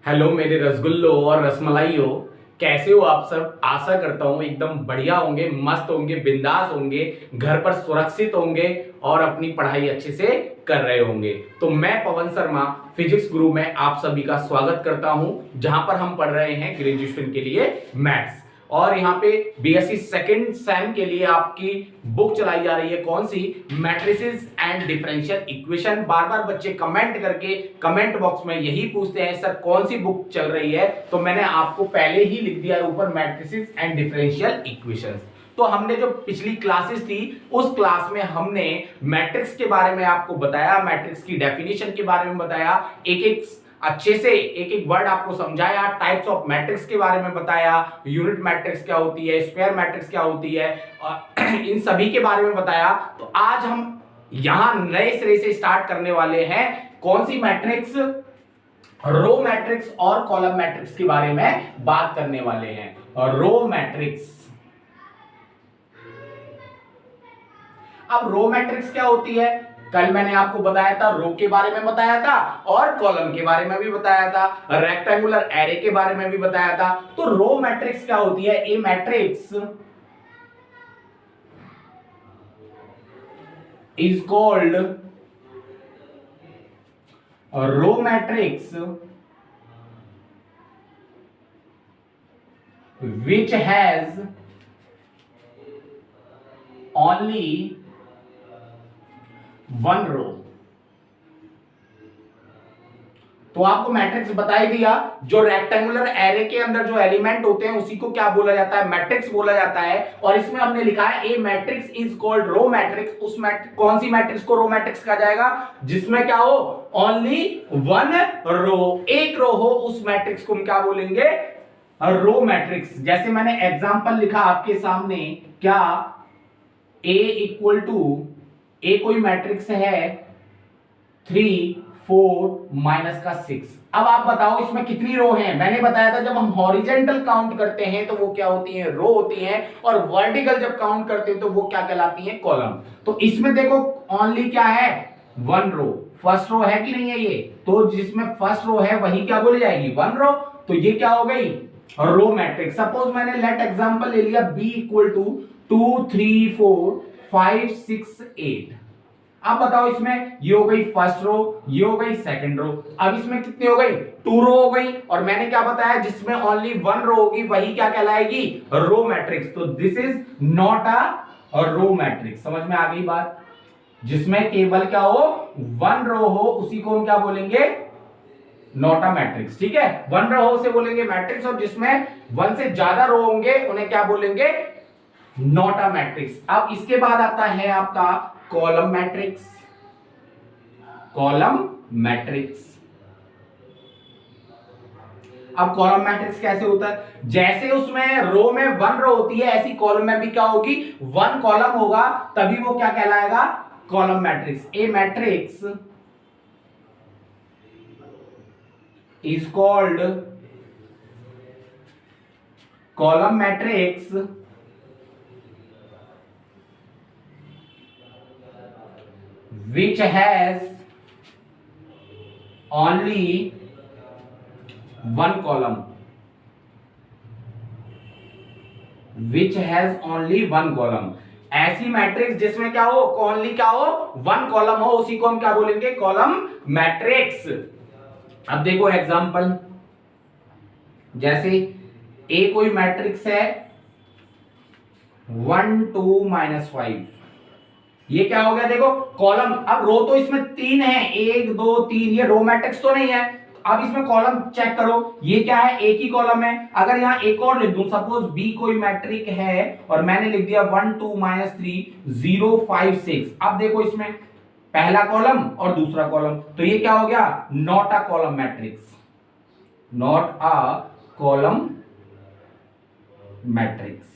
Hello मेरे रसगुल्लो और रसमलाइयो। कैसे हो आप सब? आशा करता हूँ एकदम बढ़िया होंगे, मस्त होंगे, बिंदास होंगे, घर पर सुरक्षित होंगे और अपनी पढ़ाई अच्छे से कर रहे होंगे। तो मैं पवन शर्मा फिजिक्स गुरु में आप सभी का स्वागत करता हूं, जहां पर हम पढ़ रहे हैं ग्रेजुएशन के लिए मैथ्स। और यहाँ पे बीएससी सेकंड सेम के लिए आपकी बुक चलाई जा रही है, कौन सी? Matrices and differential equation. बार बार बच्चे कमेंट करके कमेंट बॉक्स में यही पूछते हैं, सर कौन सी बुक चल रही है? तो मैंने आपको पहले ही लिख दिया है ऊपर, मैट्रिसेस एंड डिफरेंशियल इक्वेशंस। तो हमने जो पिछली क्लासेस थी उस क्लास में हमने मैट्रिक्स के बारे में आपको बताया, मैट्रिक्स की डेफिनेशन के बारे में बताया, एक एक अच्छे से एक एक वर्ड आपको समझाया, टाइप्स ऑफ मैट्रिक्स के बारे में बताया, यूनिट मैट्रिक्स क्या होती है, स्क्वायर मैट्रिक्स क्या होती है, इन सभी के बारे में बताया। तो आज हम यहां नए सिरे से स्टार्ट करने वाले हैं, कौन सी मैट्रिक्स? रो मैट्रिक्स और कॉलम मैट्रिक्स के बारे में बात करने वाले हैं। Row matrix. अब रो मैट्रिक्स क्या होती है? कल मैंने आपको बताया था, रो के बारे में बताया था और कॉलम के बारे में भी बताया था, रेक्टेंगुलर एरे के बारे में भी बताया था। तो रो मैट्रिक्स क्या होती है? A matrix is called row matrix which has only one row। तो आपको मैट्रिक्स बता ही दिया, जो रेक्टेंगुलर एरे के अंदर जो एलिमेंट होते हैं उसी को क्या बोला जाता है? मैट्रिक्स बोला जाता है। और इसमें हमने लिखा है a matrix is called row matrix. उस कौन सी मैट्रिक्स को रो मैट्रिक्स कहा जाएगा? जिसमें क्या हो? ओनली वन रो, एक रो हो, उस मैट्रिक्स को हम क्या बोलेंगे? Row matrix. जैसे मैंने एग्जांपल लिखा आपके सामने, क्या A इक्वल टू, ए कोई मैट्रिक्स है 3 4 माइनस का 6। अब आप बताओ इसमें कितनी रो हैं? मैंने बताया था जब हम हॉरिजेंटल काउंट करते हैं तो वो क्या होती हैं? रो होती हैं। और वर्टिकल जब काउंट करते हैं तो वो क्या कहलाती हैं? कॉलम। तो इसमें देखो ओनली क्या है? One row. फर्स्ट रो है कि नहीं है ये? तो जिसमें फर्स्ट रो है वही क्या बोली जाएगी? One row. तो ये क्या हो गई? Row matrix. सपोज मैंने लेट एग्जांपल ले लिया बी इक्वल टू 2 3 4 5 6 8। अब बताओ इसमें ये हो गई फर्स्ट रो, ये हो गई सेकंड रो। अब इसमें कितनी हो गई? टू रो हो गई। और मैंने क्या बताया? जिसमें ओनली वन रो होगी वही क्या कहलाएगी? Row matrix. तो this is not a row matrix. समझ में आ गई बात? जिसमें केवल क्या हो? वन रो हो उसी को हम क्या बोलेंगे? Not a matrix. ठीक है, वन रो से बोलेंगे मैट्रिक्स, और जिसमें वन से ज्यादा रो होंगे उन्हें क्या बोलेंगे? Not a matrix. अब इसके बाद आता है आपका कॉलम मैट्रिक्स। Column matrix. अब कॉलम मैट्रिक्स कैसे होता है? जैसे उसमें रो में वन रो होती है, ऐसी कॉलम में भी क्या होगी? वन कॉलम होगा, तभी वो क्या कहलाएगा? Column matrix. A matrix is called column matrix which has only one column, which has only one column। ऐसी मैट्रिक्स जिसमें क्या हो? ओनली क्या हो? वन कॉलम हो, उसी को हम क्या बोलेंगे? Column matrix. अब देखो एग्जांपल, जैसे ए कोई मैट्रिक्स है 1 2 -5। ये क्या हो गया? देखो कॉलम। अब रो तो इसमें तीन है, 1 2 3, ये रो मैट्रिक्स तो नहीं है। अब इसमें कॉलम चेक करो, ये क्या है? एक ही कॉलम है। अगर यहां एक और लिख दूं, सपोज बी कोई मैट्रिक है और मैंने लिख दिया 1 2 -3 0 5 6। अब देखो इसमें पहला कॉलम और दूसरा कॉलम, तो ये क्या हो गया? Not a column matrix. Not a column matrix.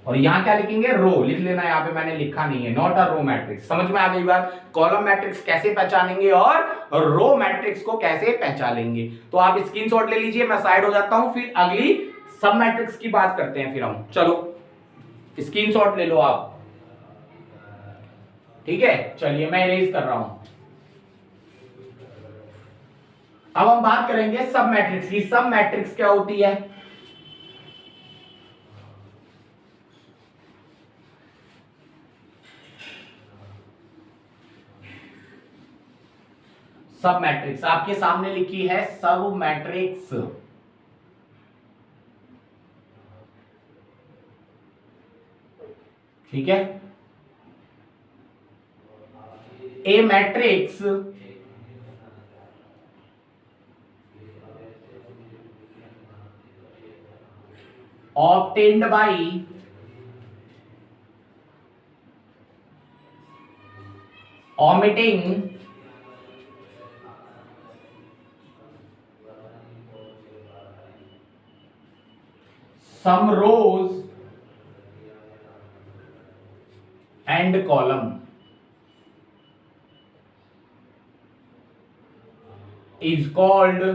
और यहां क्या लिखेंगे? रो लिख लेना, यहां पे मैंने लिखा नहीं है, नॉट अ रो मैट्रिक्स। समझ में आ गई बात? कॉलम मैट्रिक्स कैसे पहचानेंगे और रो मैट्रिक्स को कैसे पहचानेंगे। तो आप स्क्रीनशॉट ले लीजिए, मैं साइड हो जाता हूं, फिर अगली सब मैट्रिक्स की बात करते हैं। फिर हम चलो स्क्रीनशॉट ले लो आप। ठीक है, चलिए मैं इरेज कर रहा हूं। अब हम बात करेंगे सब मैट्रिक्स की। सब मैट्रिक्स क्या होती है? सब मैट्रिक्स आपके सामने लिखी है, सब मैट्रिक्स। ठीक है, a matrix obtained by omitting some rows and column is called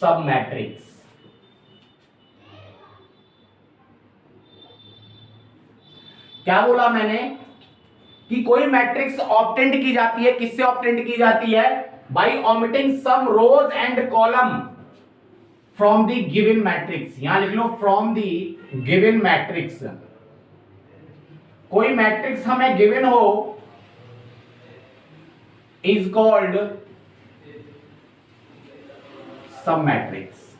submatrix। क्या बोला मैंने कि कोई मैट्रिक्स ऑब्टेंड की जाती है, किससे ऑब्टेंड की जाती है? By omitting some rows and column from the given matrix. यहां लिख लो फ्रॉम द गिवन मैट्रिक्स। कोई मैट्रिक्स हमें गिवन हो इज कॉल्ड सब मैट्रिक्स।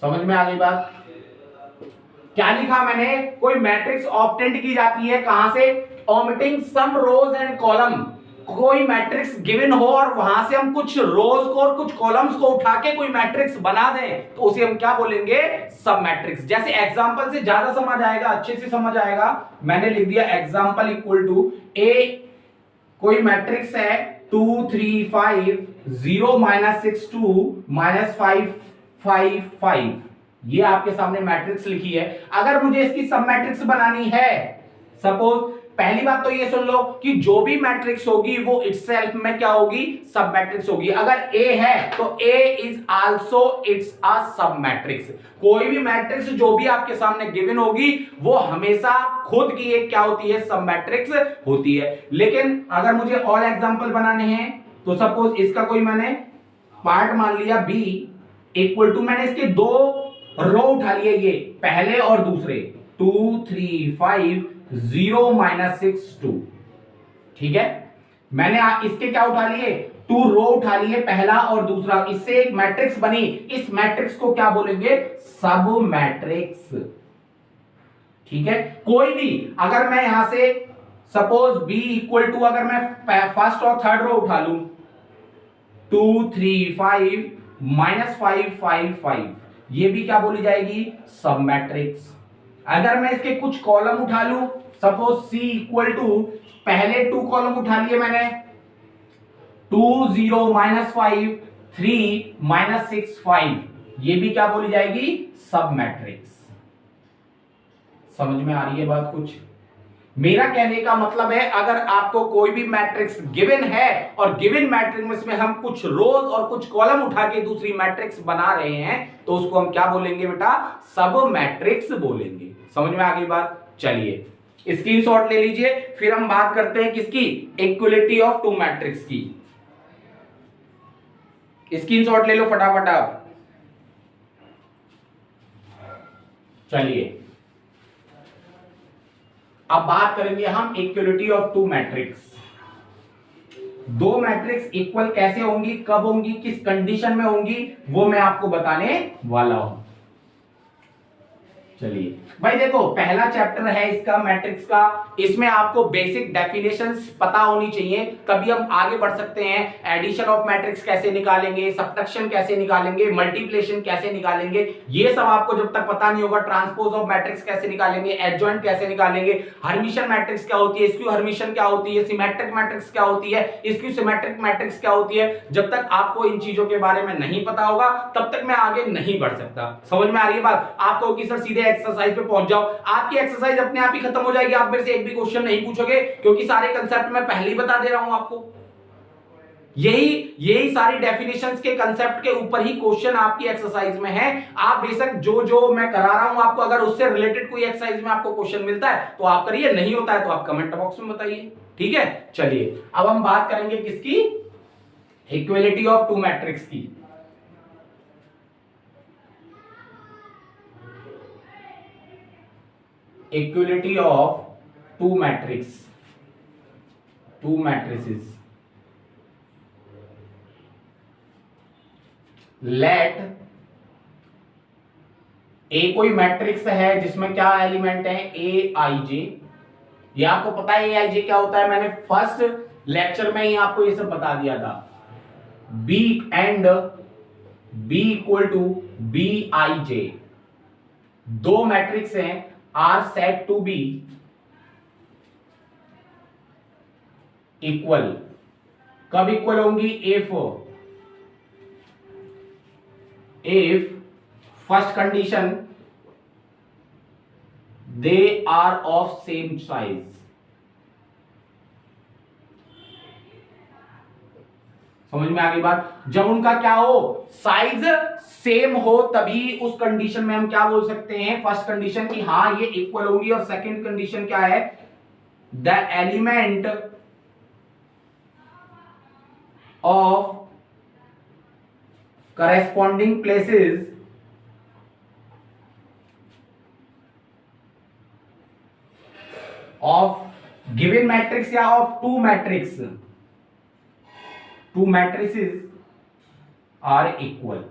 समझ में आ गई बात? क्या लिखा मैंने? कोई मैट्रिक्स ऑब्टेंड की जाती है कहां से? Omitting some rows and column. कोई मैट्रिक्स गिवन हो और वहां से हम कुछ रोज को और कुछ कॉलम्स को उठा के कोई मैट्रिक्स बना दें तो उसे हम क्या बोलेंगे? सब मैट्रिक्स। जैसे एग्जांपल से ज्यादा समझ आएगा, अच्छे से समझ आएगा, मैंने लिख दिया एग्जांपल इक्वल टू ए। कोई मैट्रिक्स है 2 3 5 0 -6 2 -5 5 5। ये आपके सामने मैट्रिक्स लिखी है। अगर मुझे इसकी सब मैट्रिक्स बनानी है, सपोज, पहली बात तो ये सुन लो कि जो भी मैट्रिक्स होगी वो इटसेल्फ में क्या होगी? सब मैट्रिक्स होगी। अगर ए है तो ए इज आल्सो इट्स अ सब मैट्रिक्स। कोई भी मैट्रिक्स जो भी आपके सामने गिवन होगी वो हमेशा खुद की एक क्या होती है? सब मैट्रिक्स होती है। लेकिन अगर मुझे और एग्जांपल बनाने हैं तो सपोज इसका कोई मैंने पार्ट मान लिया बी इक्वल टू, मैंने इसके दो रो उठा लिए, ये पहले और दूसरे, 2 3 5 0 -6 2। ठीक है, मैंने इसके क्या उठा लिए? 2 रो उठा लिए, पहला और दूसरा, इससे एक मैट्रिक्स बनी। इस मैट्रिक्स को क्या बोलेंगे? सब मैट्रिक्स। ठीक है, कोई भी अगर मैं यहां से सपोज b इक्वल टू, अगर मैं फर्स्ट और थर्ड रो उठा लूं, 2 3 5 -5 5 5, ये भी क्या बोली जाएगी? सब मैट्रिक्स। अगर मैं इसके कुछ कॉलम उठा लूं, सपोज c इक्वल टू, पहले 2 कॉलम उठा लिए मैंने, 2 0 -5 3 -6 5, ये भी क्या बोली जाएगी? सब मैट्रिक्स। समझ में आ रही है बात कुछ? मेरा कहने का मतलब है अगर आपको कोई भी मैट्रिक्स गिवन है और गिवन मैट्रिक्स में हम कुछ रोज और कुछ कॉलम उठा के दूसरी मैट्रिक्स बना रहे हैं तो उसको हम क्या बोलेंगे बेटा? सब मैट्रिक्स बोलेंगे। समझ में आ गई बात? चलिए स्क्रीनशॉट ले लीजिए, फिर हम बात करते हैं किसकी? इक्वलिटी ऑफ टू मैट्रिक्स की। स्क्रीनशॉट ले लो फटाफट आप। चलिए अब बात करेंगे हम इक्वलिटी ऑफ टू मैट्रिक्स। दो मैट्रिक्स इक्वल कैसे होंगी, कब होंगी, किस कंडीशन में होंगी, वो मैं आपको बताने वाला हूं। चलिए भाई देखो, पहला चैप्टर है इसका मैट्रिक्स का, इसमें आपको बेसिक डेफिनेशंस पता होनी चाहिए, तभी हम आगे बढ़ सकते हैं। एडिशन ऑफ मैट्रिक्स कैसे निकालेंगे, सबट्रैक्शन कैसे निकालेंगे, मल्टीप्लिकेशन कैसे निकालेंगे, ये सब आपको जब तक पता नहीं होगा, ट्रांसपोज ऑफ मैट्रिक्स कैसे निकालेंगे, एडजॉइंट कैसे निकालेंगे, हर्मिशन मैट्रिक्स क्या होती है, स्क्यू हर्मिशन क्या होती है, सिमेट्रिक मैट्रिक्स क्या होती है, स्क्यू सिमेट्रिक मैट्रिक्स क्या होती है, जब तक आपको इन चीजों के बारे में नहीं पता होगा तब तक मैं आगे नहीं बढ़ सकता। समझ में आ रही है बात? आपको कि सर सीधे एक्सरसाइज पे पहुंच जाओ, आपकी एक्सरसाइज अपने आप ही खत्म हो जाएगी, आप मेरे से एक भी क्वेश्चन नहीं पूछोगे क्योंकि सारे कंसेप्ट मैं पहले ही बता दे रहा हूं आपको। यही सारी डेफिनेशंस के कंसेप्ट के ऊपर ही क्वेश्चन आपकी एक्सरसाइज में है। आप बेशक जो जो मैं करा रहा हूं आपको, अगर उससे रिलेटेड कोई एक्सरसाइज में आपको क्वेश्चन मिलता है तो आप करिए, नहीं होता है तो आप कमेंट बॉक्स में बताइए। ठीक है, चलिए अब हम बात करेंगे किसकी? इक्वलिटी ऑफ टू मैट्रिक्स की, equality of two matrix, two matrices, let A कोई मैट्रिक्स है जिसमें क्या एलिमेंट है, ए आई जे। ये आपको पता है ए आई जे क्या होता है, मैंने फर्स्ट लेक्चर में ही आपको ये सब बता दिया था। B and B equal to B I J, दो मैट्रिक्स हैं are set to be equal. कब इक्वल होंगी, if first condition they are of same size. समझ में आ गई बात, जब उनका क्या हो, साइज सेम हो, तभी उस कंडीशन में हम क्या बोल सकते हैं, फर्स्ट कंडीशन की हां ये इक्वल होगी। और सेकंड कंडीशन क्या है, the element of corresponding places of given matrix या of two matrix, two matrices are equal.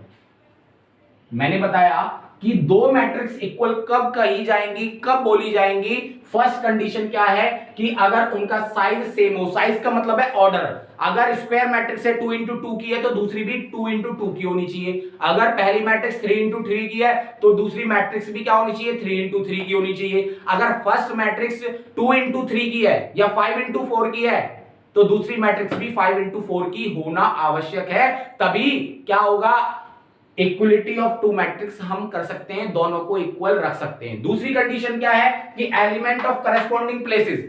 मैंने बताया कि दो मैट्रिक्स इक्वल कब कही जाएंगी, कब बोली जाएंगी, फर्स्ट कंडीशन क्या है कि अगर उनका साइज सेम हो। साइज का मतलब है ऑर्डर। अगर स्क्वायर मैट्रिक्स है 2 इंटू 2 की है तो दूसरी भी 2 इंटू 2 की होनी चाहिए। अगर पहली मैट्रिक्स 3 इंटू 3 की है तो दूसरी मैट्रिक्स भी क्या होनी चाहिए, 3 इंटू 3 की होनी चाहिए। अगर फर्स्ट मैट्रिक्स 2 इंटू 3 की है या 5 इंटू 4 की है तो दूसरी मैट्रिक्स भी 5 इंटू 4 की होना आवश्यक है, तभी क्या होगा, इक्वलिटी ऑफ टू मैट्रिक्स हम कर सकते हैं, दोनों को इक्वल रख सकते हैं। दूसरी कंडीशन क्या है कि element of corresponding places.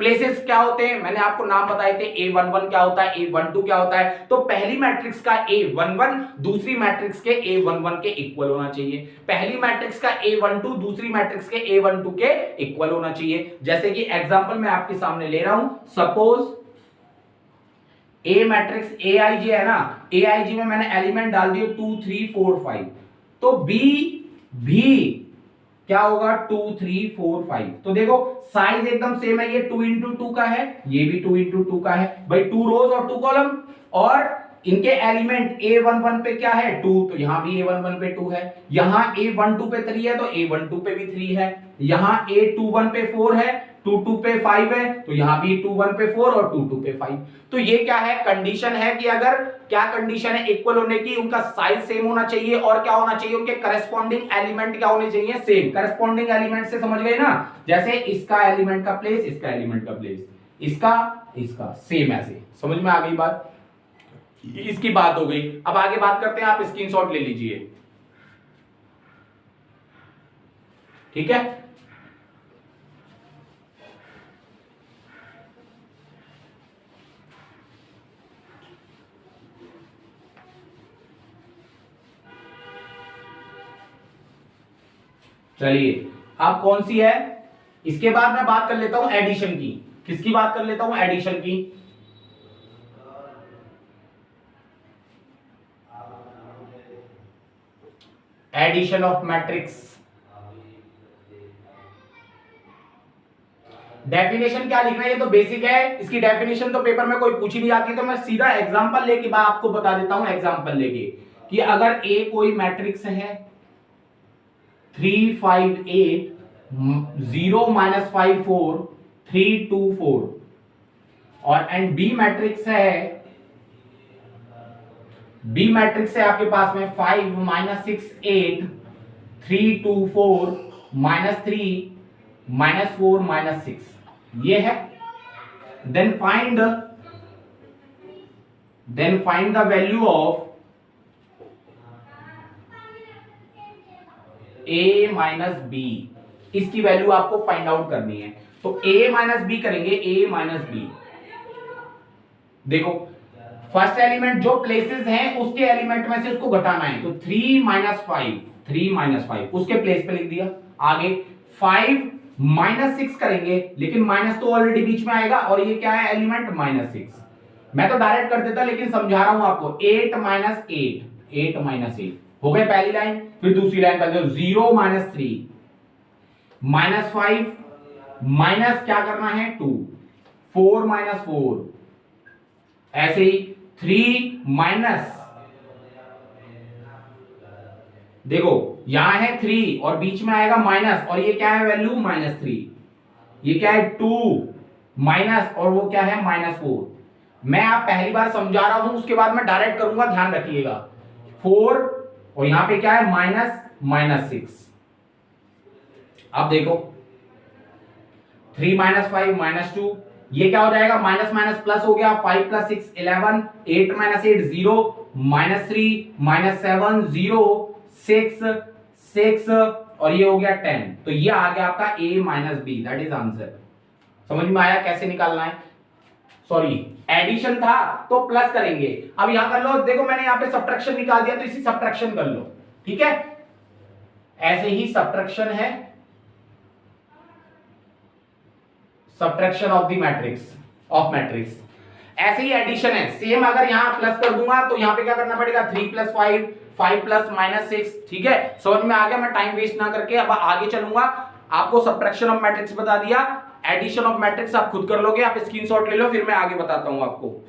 Places क्या होते हैं, मैंने आपको नाम बताए थे, A11 क्या होता है, A12 क्या होता है। तो पहली मैट्रिक्स का A11 दूसरी मैट्रिक्स के A11 के इक्वल होना चाहिए। पहली मैट्रिक्स का A12 दूसरी मैट्रिक्स के A12 के इक्वल होना चाहिए। जैसे कि एग्जांपल मैं आपके सामने ले रहा हूं, सपोज ए मैट्रिक्स ए आई जी है ना, ए आई जी में मैंने एलिमेंट डाल दिए 2 3 4 5, तो बी भी क्या होगा 2 3 4 5। तो देखो साइज एकदम सेम है, ये 2 इंटू 2 का है, ये भी 2 इंटू 2 का है भाई, 2 रोज और 2 कॉलम। और इनके एलिमेंट A11 पे क्या है 2, तो यहां भी A11 पे 2 है, यहां A12 पे 3 है तो A12 पे भी 3 है, यहां A21 पे 4 है, 22 पे 5 है, तो यहां भी 21 पे 4 और 22 पे 5। तो ये क्या है, कंडीशन है कि अगर क्या कंडीशन है इक्वल होने की, उनका साइज सेम होना चाहिए और क्या होना चाहिए, उनके करस्पॉन्डिंग एलिमेंट क्या होने चाहिए, सेम। करस्पॉन्डिंग एलिमेंट से समझ गए ना, जैसे इसका एलिमेंट का प्लेस, इसका एलिमेंट का प्लेस, इसका सेम, ऐसे समझ में आ गई बात। इसकी बात हो गई। अब आगे बात करते हैं, आप स्क्रीनशॉट ले लीजिए, ठीक है। चलिए अब कौन सी है, इसके बाद मैं बात कर लेता हूं एडिशन की। किसकी बात कर लेता हूं, एडिशन की। Addition of matrix. डेफिनेशन क्या लिखना है, ये तो बेसिक है, इसकी डेफिनेशन तो पेपर में कोई पूछ ही नहीं जाती, तो मैं सीधा एग्जांपल लेके मैं आपको बता देता हूं। एग्जांपल लेके कि अगर ए कोई मैट्रिक्स है 3 5 8 0 -5 4 3 2 4 और एंड बी मैट्रिक्स है, बी मैट्रिक्स है आपके पास में 5 -6 8 3 2 4 -3 -4 -6 ये है। Then find the value of a minus B. इसकी वैल्यू आपको फाइंड आउट करनी है, तो a माइनस बी करेंगे, a माइनस बी। देखो फर्स्ट एलिमेंट जो प्लेसेस हैं उसके एलिमेंट में से उसको घटाना है, तो 3 - 5 उसके प्लेस पे लिख दिया। आगे 5 -6 करेंगे, लेकिन माइनस तो ऑलरेडी बीच में आएगा और ये क्या है एलिमेंट -6, मैं तो डायरेक्ट कर देता लेकिन समझा रहा हूं आपको। 8 माइनस 8, 8 माइनस 8 हो गए पहली लाइन। फिर दूसरी लाइन कर दो 0 माइनस 3 माइनस 5 माइनस क्या करना है 2, 4 माइनस 4, ऐसे ही 3 माइनस, देखो यहां है 3 और बीच में आएगा माइनस, और ये क्या है वैल्यू -3, ये क्या है 2 माइनस, और वो क्या है -4। मैं आप पहली बार समझा रहा हूं, उसके बाद मैं डायरेक्ट करूंगा, ध्यान रखिएगा। 4 और यहां पे क्या है -6। अब देखो 3 माइनस 5 -2, ये क्या हो जाएगा माइनस माइनस प्लस हो गया, 5 प्लस 6 11, 8 माइनस 8 0, -3 -7 0, 6 और ये हो गया 10। तो ये आ गया आपका a minus B, that is answer. समझ में आया कैसे निकालना है? सॉरी एडिशन था तो प्लस करेंगे। अब यहां कर लो, देखो मैंने यहां पे सब्ट्रैक्शन निकाल दिया तो इसी सब्ट्रैक्शन कर लो, ठीक है। ऐसे ही सब्ट्रैक्शन है, subtraction of the matrix of matrix. ऐसे ही एडिशन है सेम। अगर यहां प्लस कर दूंगा तो यहां पे क्या करना पड़ेगा 3 प्लस 5, 5 प्लस -6, ठीक है। समझ में आ गया? मैं टाइम वेस्ट ना करके अब आगे चलूंगा। आपको सब्ट्रैक्शन ऑफ मैट्रिक्स बता दिया, एडिशन ऑफ मैट्रिक्स आप खुद कर लोगे। आप स्क्रीनशॉट ले लो, फिर मैं आगे बताता हूं आपको।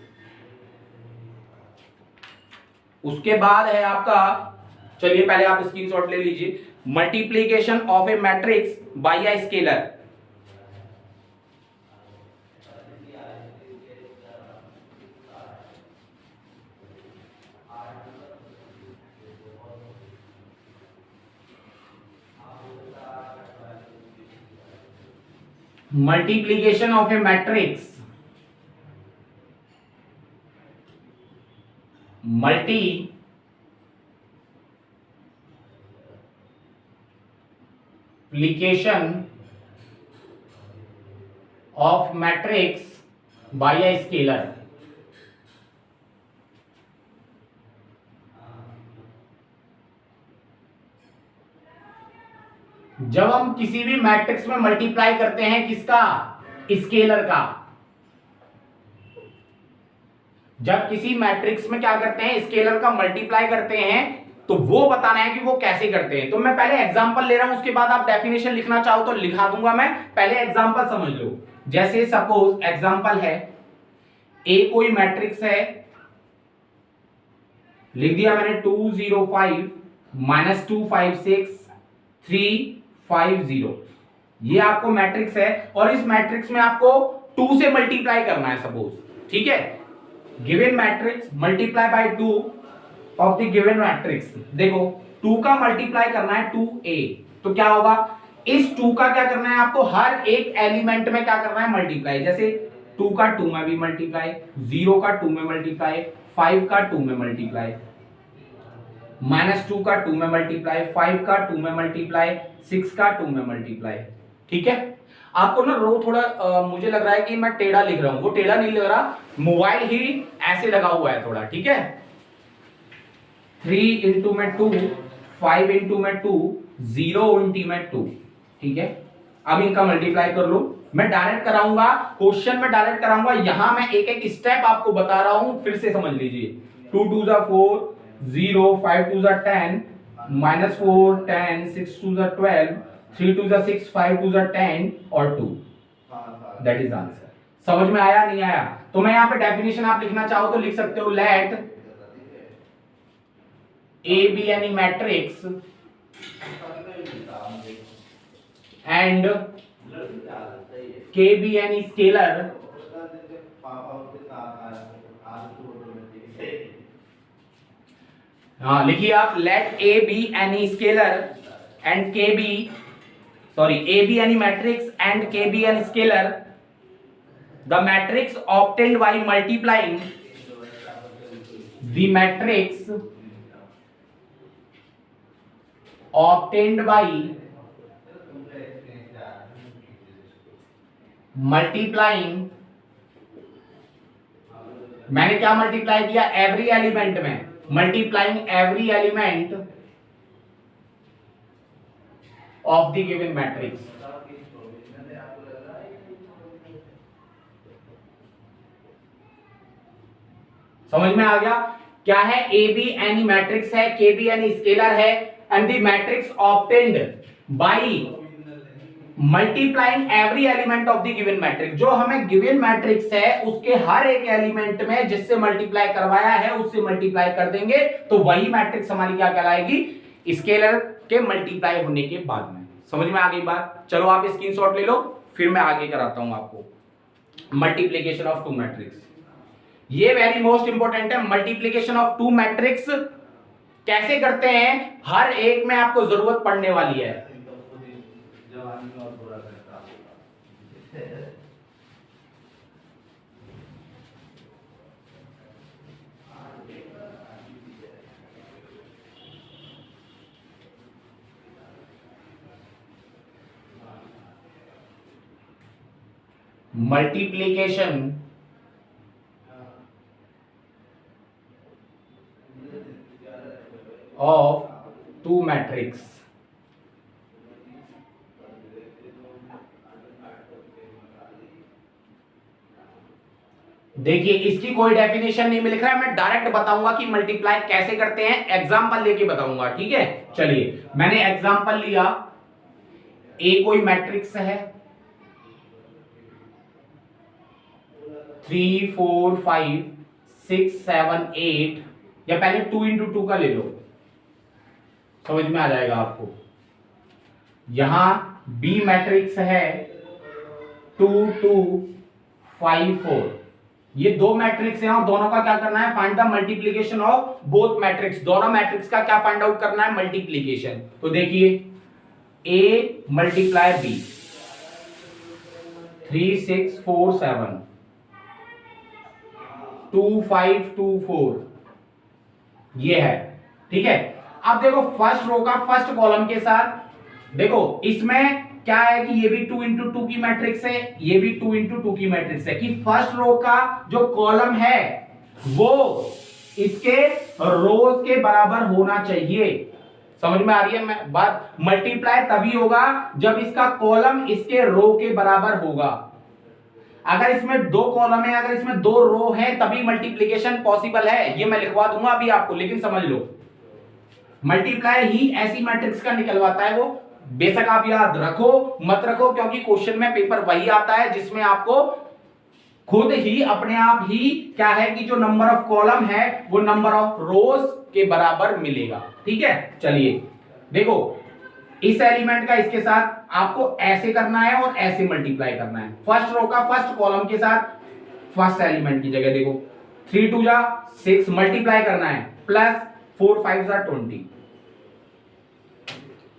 उसके बाद है आपका, चलिए पहले आप स्क्रीनशॉट ले लीजिए, multiplication of A matrix bye a scalar. Multiplication of a matrix, multiplication of matrix by a scalar। जब हम किसी भी मैट्रिक्स में मल्टीप्लाई करते हैं किसका, स्केलर का। जब किसी मैट्रिक्स में क्या करते हैं, स्केलर का मल्टीप्लाई करते हैं, तो वो बताना है कि वो कैसे करते हैं। तो मैं पहले एग्जांपल ले रहा हूं, उसके बाद आप डेफिनेशन लिखना चाहो तो लिखा दूंगा मैं, पहले एग्जांपल समझ लो। जैसे सपोज एग्जांपल है, ए कोई मैट्रिक्स है, लिख दिया मैंने 2 0 5 -2 5 6 3 5 0। ये आपको मैट्रिक्स है और इस मैट्रिक्स में आपको 2 से मल्टीप्लाई करना है सपोज, ठीक है। Given matrix multiply by 2 of the given matrix. देखो 2 का मल्टीप्लाई करना है 2a, तो क्या होगा, इस 2 का क्या करना है आपको, हर एक एलिमेंट में क्या करना है मल्टीप्लाई। जैसे 2 का 2 में भी मल्टीप्लाई, 0 का 2 में मल्टीप्लाई, 5 का 2 में मल्टीप्लाई, -2 का 2 में मल्टीप्लाई, 5 का 2 में मल्टीप्लाई, 6 का 2 में मल्टीप्लाई, ठीक है। आपको ना रो थोड़ा मुझे लग रहा है कि मैं टेढ़ा लिख रहा हूं, वो टेढ़ा नहीं लग रहा, मोबाइल ही ऐसे लगा हुआ है थोड़ा, ठीक है। 3 इंटू में 2, 5 इंटू में 2, 0 इंटू में 2, ठीक है। अब इनका मल्टीप्लाई कर लो। मैं डायरेक्ट कराऊंगा, क्वेश्चन में डायरेक्ट कराऊंगा, यहां मैं एक एक स्टेप आपको बता रहा हूं, फिर से समझ लीजिए। 2 2 4 0, 5 2 10, -4 10, 6 2 12, 3 2 6, 5 2 10 और 2, दैट इज आंसर। समझ में आया नहीं आया? तो मैं यहां पे डेफिनेशन आप लिखना चाहो तो लिख सकते हो, late A be any matrix and K be any scalar, हाँ लिखिए आप, let A be any scalar and K be, sorry, A be any matrix and K be any scalar, the matrix obtained by multiplying the matrix obtained by multiplying, मैंने क्या multiply किया, every element में, multiplying every element of the given matrix. समझ में आ गया? क्या है? A be any matrix है, के बी एनी स्केलर है, and the matrix obtained by multiplying every element of the given matrix. जो हमें गिवन मैट्रिक्स है उसके हर एक एलिमेंट में जिससे मल्टीप्लाई करवाया है उससे मल्टीप्लाई कर देंगे, तो वही मैट्रिक्स हमारी क्या कहलाएगी? स्केलर के मल्टीप्लाई होने के बाद में। समझ में आ गई बात? चलो आप स्क्रीनशॉट ले लो, फिर मैं आगे कराता हूं आपको मल्टीप्लीकेशन ऑफ टू मैट्रिक्स। ये वेरी मोस्ट इंपॉर्टेंट है। मल्टीप्लीकेशन ऑफ टू मैट्रिक्स कैसे करते हैं, हर एक में आपको जरूरत पड़ने वाली है। Multiplication of two matrix. देखिए इसकी कोई डेफिनेशन नहीं लिख रहा है, मैं डायरेक्ट बताऊंगा कि मल्टीप्लाई कैसे करते हैं, एग्जांपल लेके बताऊंगा। ठीक है, चलिए मैंने एग्जांपल लिया, ए कोई मैट्रिक्स है 3 4 5 6 7 8, या पहले 2 इंटू 2 का ले लो, समझ में आ जाएगा आपको। यहां बी मैट्रिक्स है 2 2 5 4, ये दो मैट्रिक्स हैं और दोनों का क्या करना है? Find the multiplication of both matrix. दोनों मैट्रिक्स का क्या फाइंड आउट करना है? मल्टीप्लीकेशन। तो देखिए ए मल्टीप्लाई बी 3 6 4 7 2 5 2 4, ये है। ठीक है, अब देखो फर्स्ट रो का फर्स्ट कॉलम के साथ, देखो इसमें क्या है कि ये भी 2 इंटू 2 की मैट्रिक्स है, ये भी 2 इंटू 2 की मैट्रिक्स है, कि फर्स्ट रो का जो कॉलम है वो इसके रोज के बराबर होना चाहिए। समझ में आ रही है मैं बात? मल्टीप्लाई तभी होगा जब इसका कॉलम इसके रो के बराबर होगा। अगर इसमें दो कॉलम है, अगर इसमें दो रो है, तभी मल्टीप्लीकेशन पॉसिबल है। ये मैं लिखवा दूंगा अभी आपको, लेकिन समझ लो मल्टीप्लाई ही ऐसी मैट्रिक्स का निकलवाता है वो। बेशक आप याद रखो मत रखो, क्योंकि क्वेश्चन में पेपर वही आता है जिसमें आपको खुद ही अपने आप ही क्या है कि जो नंबर ऑफ कॉलम है वो नंबर ऑफ रोज के बराबर मिलेगा। ठीक है, चलिए देखो इस एलिमेंट का इसके साथ आपको ऐसे करना है और ऐसे मल्टीप्लाई करना है। फर्स्ट रो का फर्स्ट कॉलम के साथ फर्स्ट एलिमेंट की जगह देखो 3 2 जा 6 मल्टीप्लाई करना है, प्लस 4 5 जा 20,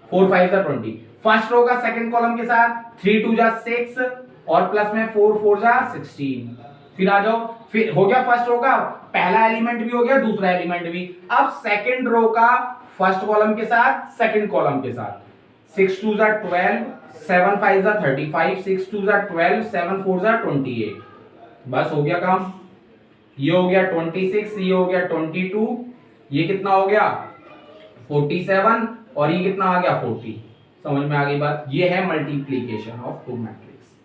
4 5 जा 20। फर्स्ट रो का सेकंड कॉलम के साथ 3 2 जा 6 और प्लस में 4 4 जा 16। फिर आ जाओ, फिर हो गया फर्स्ट रो का पहला एलिमेंट भी हो गया, दूसरा एलिमेंट भी। अब सेकंड रो का फर्स्ट कॉलम के साथ सेकंड कॉलम के साथ 6 2 जा 12 7 5 जा 35 6 2 जा 12 7 4 जा 28। बस हो गया काम। ये हो गया 26, ये हो गया 22, ये कितना हो गया 47 और ये कितना आ गया 40। समझ में आ गई बात? ये है मल्टीप्लीकेशन ऑफ टू मैट्रिक्स।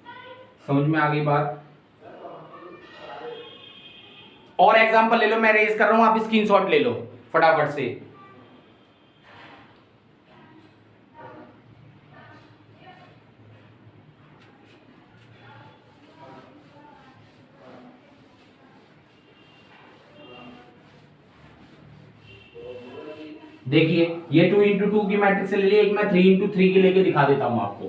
समझ में आ गई बात? और एग्जांपल ले लो, मैं रेज कर रहा हूं, आप स्क्रीनशॉट ले लो फटाफट से। देखिए ये 2 इंटू 2 की मैट्रिक्स ले ली, एक मैं 3 इंटू 3 की लेके दिखा देता हूं आपको।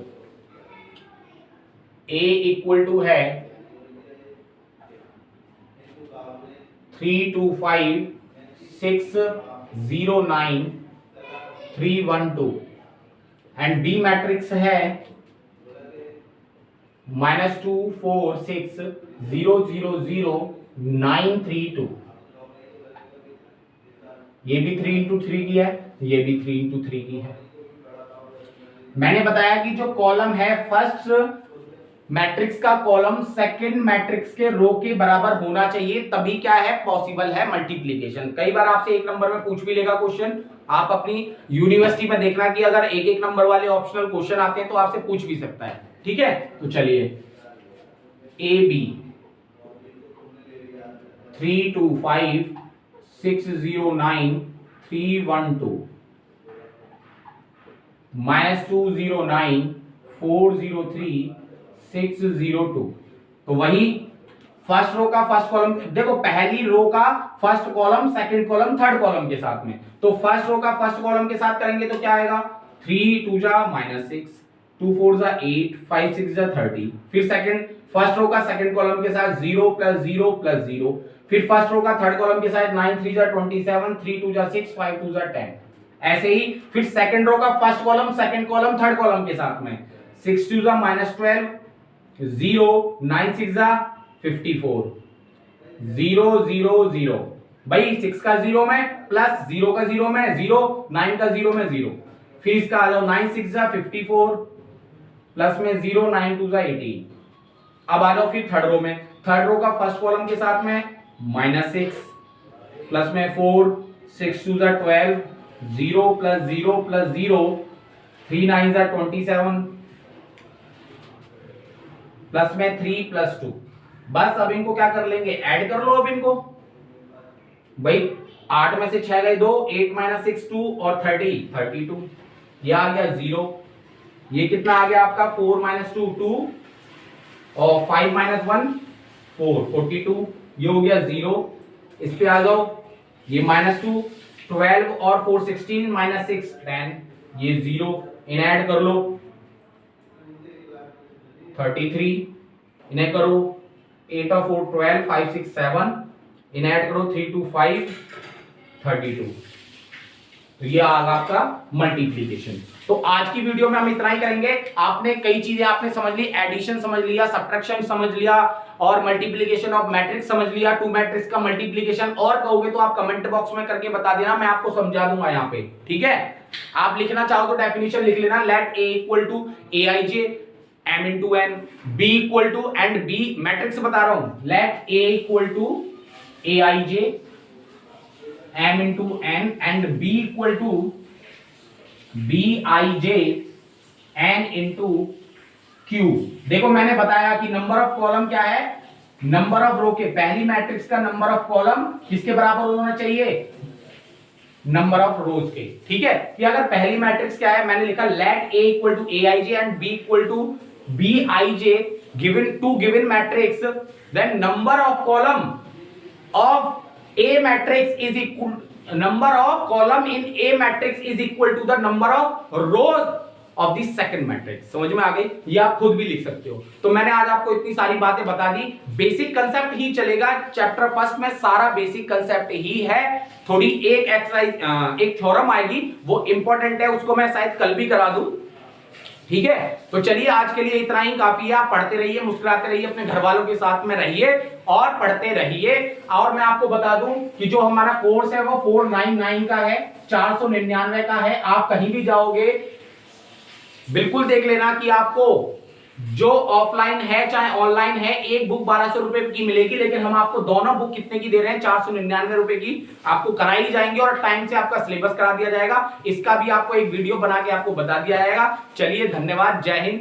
A इक्वल टू है 3 2 5 6 0 9 3 1 2 एंड B मैट्रिक्स है -2 4 6 0 0 0 9 3 2। ये भी 3 इंटू 3 की है, ये भी 3 इंटू 3 की है। मैंने बताया कि जो कॉलम है फर्स्ट मैट्रिक्स का कॉलम सेकंड मैट्रिक्स के रो के बराबर होना चाहिए, तभी क्या है पॉसिबल है मल्टीप्लीकेशन। कई बार आपसे एक नंबर में पूछ भी लेगा क्वेश्चन, आप अपनी यूनिवर्सिटी में देखना कि अगर एक एक नंबर वाले ऑप्शनल क्वेश्चन आते हैं तो आपसे पूछ भी सकता है। ठीक है, तो चलिए ए बी 325 609 312 -209 403 602। तो वही फर्स्ट रो का फर्स्ट कॉलम, देखो पहली रो का first column, second column, third column के साथ में। तो फर्स्ट रो का फर्स्ट कॉलम के साथ करेंगे तो क्या आएगा, 3 2 जा -6, 2 4 जा 8, 5 6 जा 30। फिर सेकंड फर्स्ट रो का सेकंड कॉलम के साथ 0 + 0 + 0। फिर फर्स्ट रो का थर्ड कॉलम के साथ 9 3 जा 27, 3 2 जा 6, 5 2 जा 10। ऐसे ही फिर सेकंड रो का first column, second column, third column के साथ में 6 2 जा -12, 0 9 6 जा 54, 0 0 0। भाई 6 का 0 में प्लस 0 का 0 में 0, 9 का 0 में 0। फिर इसका आ जाओ 9 6 जा 54 प्लस में 0 9 2 जा 18। अब आ जाओ फिर थर्ड रो में, थर्ड रो का फर्स्ट कॉलम के साथ में -6 प्लस में 4, 6 2 जा 12, 0 + 0 + 0, 3 9 जा 27 प्लस में 3 + 2। बस अब इनको क्या कर लेंगे, ऐड कर लो। अब इनको भाई 8 में से 6 गए 2, 8 - 6 2 और 30 32। ये आ गया 0। ये कितना आ गया आपका, 4 - 2 2 और 5 - 1 4 42। ये हो गया 0। इस पे आ जाओ, ये -2 12 और 4 16 -6 10, ये 0। इन ऐड कर लो 33। इन्हें करो 8 और 4 12, 5 6 7। इन ऐड करो 3 2 5 32। तो ये आ गया आपका मल्टीप्लीकेशन। तो आज की वीडियो में हम इतना ही करेंगे। आपने कई चीजें आपने समझ ली, एडिशन समझ लिया, सब्ट्रैक्शन समझ लिया और मल्टीप्लिकेशन ऑफ मैट्रिक्स समझ लिया। टू मैट्रिक्स का मल्टीप्लिकेशन और कहोगे तो आप कमेंट बॉक्स में करके बता देना, मैं आपको समझा दूंगा यहाँ पे, ठीक है। आप लिखना चाहो तो डेफिनेशन लिख लेना, let A equal to aij m into n, b equal to, and b matrix बता रहा हूं, let a equal to aij m into n and b equal to bij n into q। देखो मैंने बताया कि number of column क्या है, number of रो के, पहली मैट्रिक्स का नंबर ऑफ कॉलम किसके बराबर होना चाहिए, नंबर ऑफ रोज के, ठीक है। कि अगर पहली मैट्रिक्स क्या है, मैंने लिखा let a equal to aij and b equal to bij given two given matrix, then number of column of a matrix is equal, number of column in a matrix is equal to the number of rows of the second matrix। समझ में आ गई, ये आप खुद भी लिख सकते हो। तो मैंने आज आपको इतनी सारी बातें बता दी, बेसिक कंसेप्ट ही चलेगा। चैप्टर फर्स्ट में सारा बेसिक कंसेप्ट ही है। थोड़ी एक एक्सरसाइज, एक थ्योरम आएगी, वो इंपॉर्टेंट है, उसको मैं शायद कल भी करा दूं, ठीक है। तो चलिए आज के लिए इतना ही काफी है। आप पढ़ते रहिए, मुस्कुराते रहिए, अपने घर वालों के साथ में रहिए और पढ़ते रहिए। और मैं आपको बता दूं कि जो हमारा कोर्स है वो 499 का है, 499 का है। आप कहीं भी जाओगे बिल्कुल देख लेना कि आपको जो ऑफलाइन है चाहे ऑनलाइन है, एक बुक 1200 रुपए की मिलेगी, लेकिन हम आपको दोनों बुक कितने की दे रहे हैं, 499 रुपए की आपको कराई जाएंगी और टाइम से आपका सिलेबस करा दिया जाएगा। इसका भी आपको एक वीडियो बना के आपको बता दिया जाएगा। चलिए धन्यवाद, जय हिंद।